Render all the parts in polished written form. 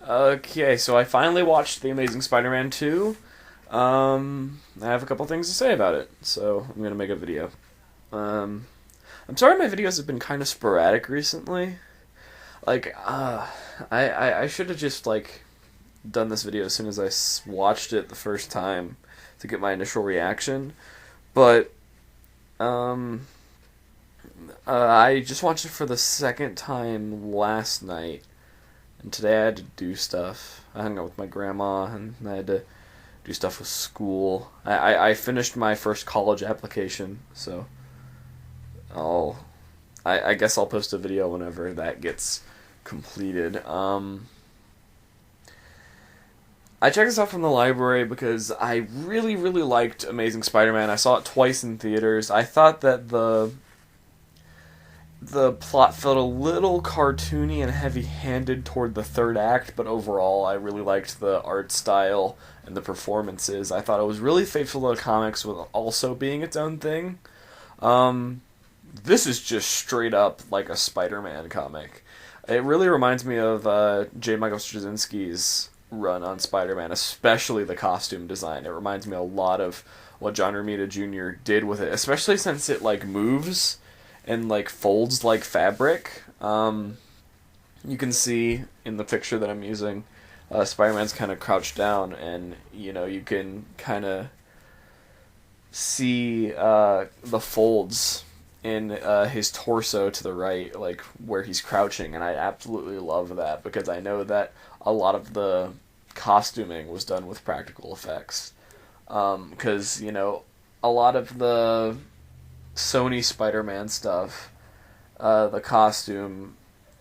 Okay, so I finally watched The Amazing Spider-Man 2. I have a couple things to say about it, so I'm gonna make a video. Um, I'm sorry my videos have been kind of sporadic recently. Like, I should have just, done this video as soon as watched it the first time to get my initial reaction. But, um, I just watched it for the second time last night, and today I had to do stuff. I hung out with my grandma, and I had to do stuff with school. I finished my first college application, so I'll I guess I'll post a video whenever that gets completed. I checked this out from the library because I really liked Amazing Spider-Man. I saw it twice in theaters. I thought that the plot felt a little cartoony and heavy-handed toward the third act, but overall I really liked the art style and the performances. I thought it was really faithful to the comics with also being its own thing. Um, this is just straight up like a Spider-Man comic. It really reminds me of J. Michael Straczynski's run on Spider-Man, especially the costume design. It reminds me a lot of what John Romita Jr. did with it, especially since it moves and folds like fabric. You can see in the picture that I'm using, Spider-Man's kind of crouched down, and you can kind of see the folds in his torso to the right, like where he's crouching, and I absolutely love that because I know that a lot of the costuming was done with practical effects. Because a lot of the Sony Spider-Man stuff, the costume,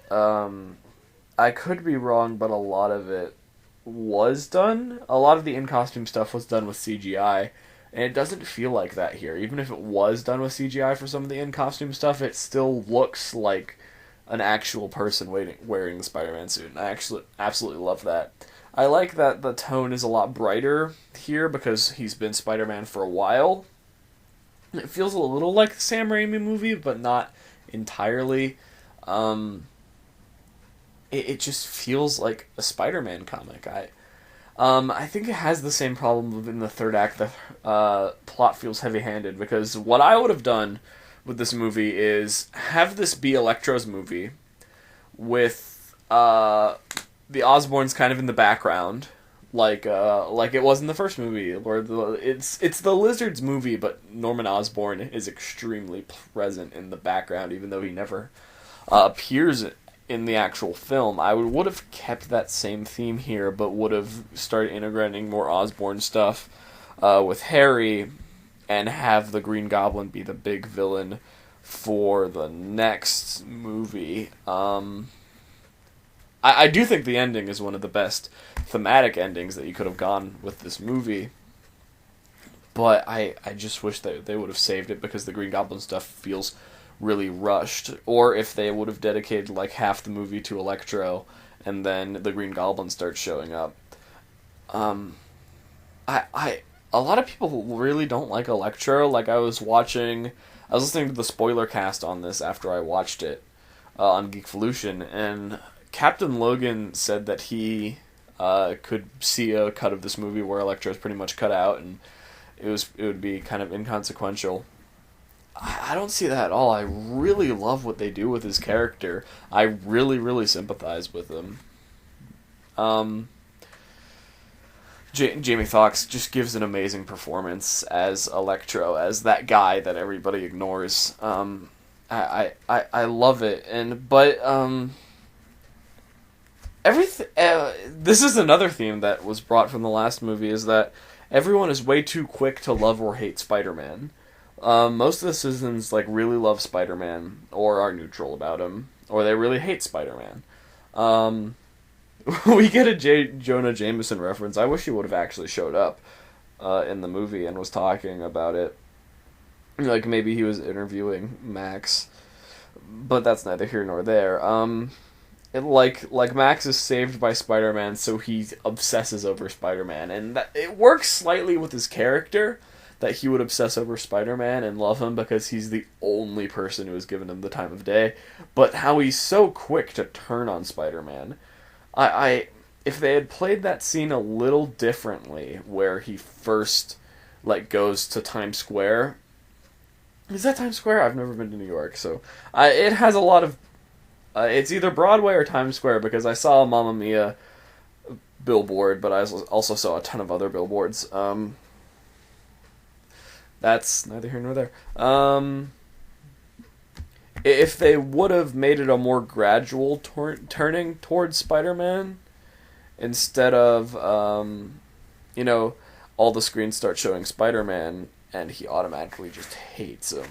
I could be wrong, but a lot of it was done. A lot of the in-costume stuff was done with CGI, and it doesn't feel like that here. Even if it was done with CGI for some of the in-costume stuff, it still looks like an actual person wearing the Spider-Man suit. And I actually absolutely love that. I like that the tone is a lot brighter here because he's been Spider-Man for a while. It feels a little like the Sam Raimi movie, but not entirely. Um, it just feels like a Spider-Man comic. I think it has the same problem in the third act. The plot feels heavy-handed because what I would have done with this movie is have this be Electro's movie with the Osborns kind of in the background, like it was in the first movie, where it's the Lizard's movie, but Norman Osborn is extremely present in the background, even though he never appears in the actual film. I would have kept that same theme here, but would have started integrating more Osborn stuff with Harry, and have the Green Goblin be the big villain for the next movie. I do think the ending is one of the best thematic endings that you could have gone with this movie. But I just wish that they would have saved it because the Green Goblin stuff feels really rushed. Or if they would have dedicated half the movie to Electro and then the Green Goblin starts showing up. I a lot of people really don't like Electro. I was listening to the spoiler cast on this after I watched it on Geekvolution, and Captain Logan said that he could see a cut of this movie where Electro is pretty much cut out, and it would be kind of inconsequential. I don't see that at all. I really love what they do with his character. I really sympathize with him. Um, Jamie Foxx just gives an amazing performance as Electro, as that guy that everybody ignores. I love it, everything. This is another theme that was brought from the last movie: is that everyone is way too quick to love or hate Spider-Man. Most of the citizens really love Spider-Man, or are neutral about him, or they really hate Spider-Man. We get a Jonah Jameson reference. I wish he would have actually showed up in the movie and was talking about it. Maybe he was interviewing Max, but that's neither here nor there. Max is saved by Spider-Man, so he obsesses over Spider-Man, and it works slightly with his character that he would obsess over Spider-Man and love him because he's the only person who has given him the time of day. But how he's so quick to turn on Spider-Man, I if they had played that scene a little differently, where he first like goes to Times Square. Is that Times Square? I've never been to New York, so it has a lot of. It's either Broadway or Times Square because I saw a Mamma Mia billboard, but I also saw a ton of other billboards. That's neither here nor there. If they would have made it a more gradual turning towards Spider-Man, instead of, all the screens start showing Spider-Man, and he automatically just hates him.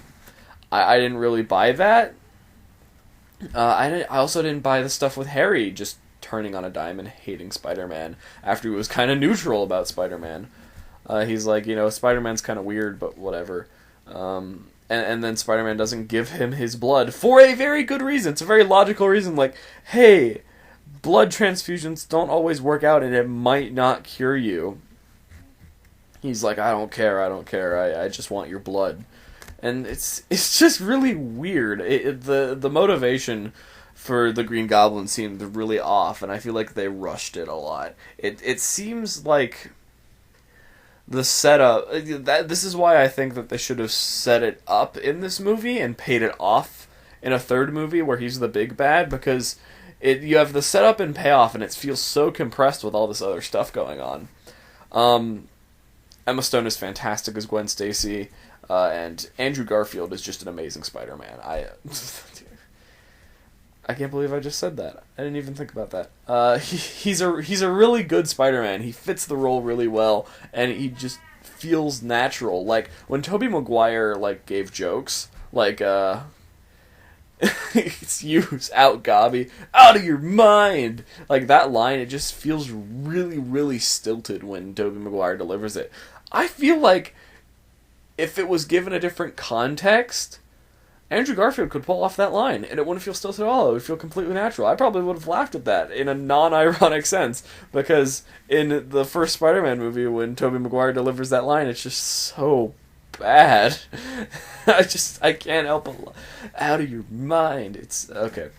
I didn't really buy that. I also didn't buy the stuff with Harry just turning on a dime and hating Spider-Man after he was kind of neutral about Spider-Man. He's like, Spider-Man's kind of weird, but whatever. And then Spider-Man doesn't give him his blood for a very good reason. It's a very logical reason, like, hey, blood transfusions don't always work out and it might not cure you. He's like, I don't care, I just want your blood. And it's just really weird. The motivation for the Green Goblin seemed really off, and I feel like they rushed it a lot. It seems like the setup. This is why I think that they should have set it up in this movie and paid it off in a third movie where he's the big bad, because you have the setup and payoff, and it feels so compressed with all this other stuff going on. Emma Stone is fantastic as Gwen Stacy, and Andrew Garfield is just an amazing Spider-Man. I can't believe I just said that. I didn't even think about that. He's a really good Spider-Man. He fits the role really well, and he just feels natural. Like when Tobey Maguire gave jokes, it's you out Gobby, out of your mind. Like that line, it just feels really, really stilted when Tobey Maguire delivers it. I feel like if it was given a different context, Andrew Garfield could pull off that line, and it wouldn't feel stilted at all. It would feel completely natural. I probably would have laughed at that in a non-ironic sense, because in the first Spider-Man movie, when Tobey Maguire delivers that line, it's just so bad. I can't help but out of your mind. It's okay.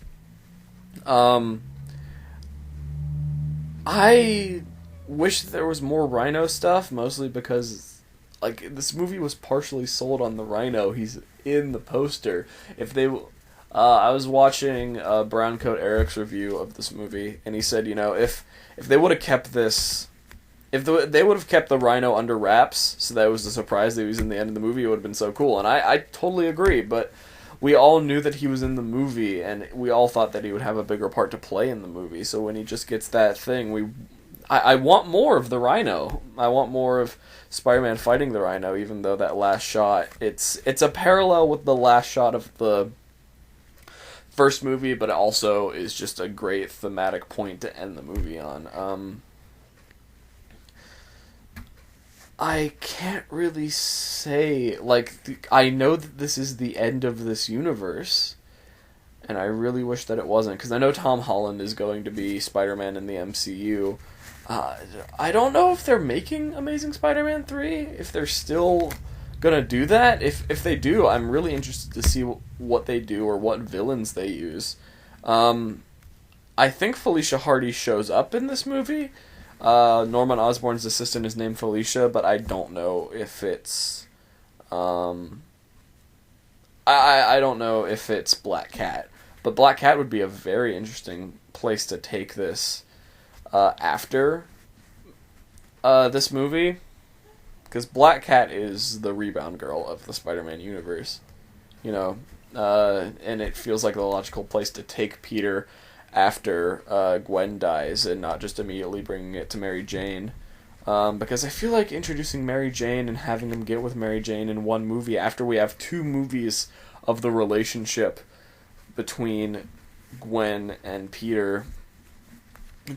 I wish there was more Rhino stuff, mostly because this movie was partially sold on the Rhino. He's in the poster. If they I was watching Browncoat Eric's review of this movie, and he said, if they would have kept this, they would have kept the Rhino under wraps, so that it was a surprise that he was in the end of the movie, it would have been so cool. And I totally agree, but we all knew that he was in the movie, and we all thought that he would have a bigger part to play in the movie. So when he just gets that thing, I want more of the Rhino. I want more of Spider-Man fighting the Rhino, even though that last shot, it's a parallel with the last shot of the first movie, but it also is just a great thematic point to end the movie on. I can't really say, I know that this is the end of this universe, and I really wish that it wasn't, because I know Tom Holland is going to be Spider-Man in the MCU. I don't know if they're making Amazing Spider-Man 3, if they're still gonna do that. If they do, I'm really interested to see what they do or what villains they use. I think Felicia Hardy shows up in this movie. Norman Osborn's assistant is named Felicia, but I don't know if it's I don't know if it's Black Cat. But Black Cat would be a very interesting place to take this after this movie, because Black Cat is the rebound girl of the Spider-Man universe, and it feels like the logical place to take Peter after Gwen dies, and not just immediately bringing it to Mary Jane, because I feel like introducing Mary Jane and having him get with Mary Jane in one movie after we have 2 movies of the relationship between Gwen and Peter,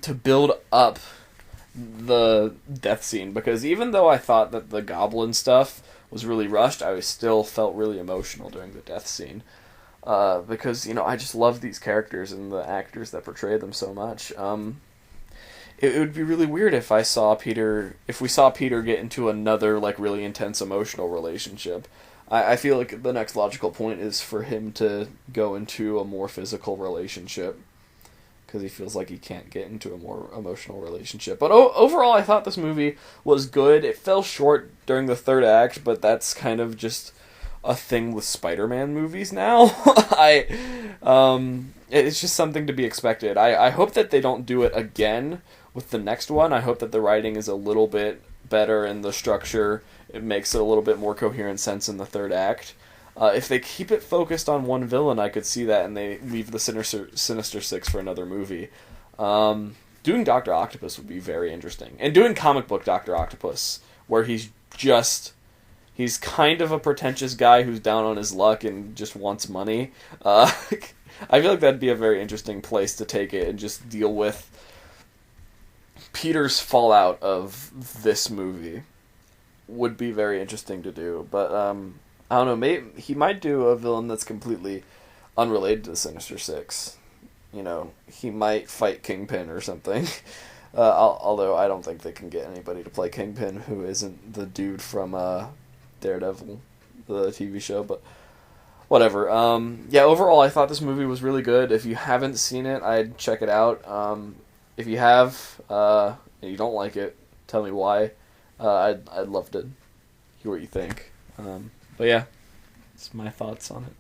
to build up the death scene, because even though I thought that the Goblin stuff was really rushed, I still felt really emotional during the death scene, because I just love these characters and the actors that portray them so much. It would be really weird if we saw Peter get into another really intense emotional relationship. I feel like the next logical point is for him to go into a more physical relationship, because he feels like he can't get into a more emotional relationship. But overall, I thought this movie was good. It fell short during the third act, but that's kind of just a thing with Spider-Man movies now. It's just something to be expected. I hope that they don't do it again with the next one. I hope that the writing is a little bit better and the structure, it makes it a little bit more coherent sense in the third act. If they keep it focused on one villain, I could see that, and they leave the Sinister Six for another movie. Doing Dr. Octopus would be very interesting. And doing comic book Dr. Octopus, where he's kind of a pretentious guy who's down on his luck and just wants money. I feel like that'd be a very interesting place to take it and just deal with Peter's fallout of this movie. Would be very interesting to do. But, I don't know, maybe he might do a villain that's completely unrelated to the Sinister Six. You know, he might fight Kingpin or something. Although I don't think they can get anybody to play Kingpin who isn't the dude from Daredevil, the TV show, but whatever. Yeah, overall, I thought this movie was really good. If you haven't seen it, I'd check it out. If you have, and you don't like it, tell me why. I'd love to hear what you think. But yeah, that's my thoughts on it.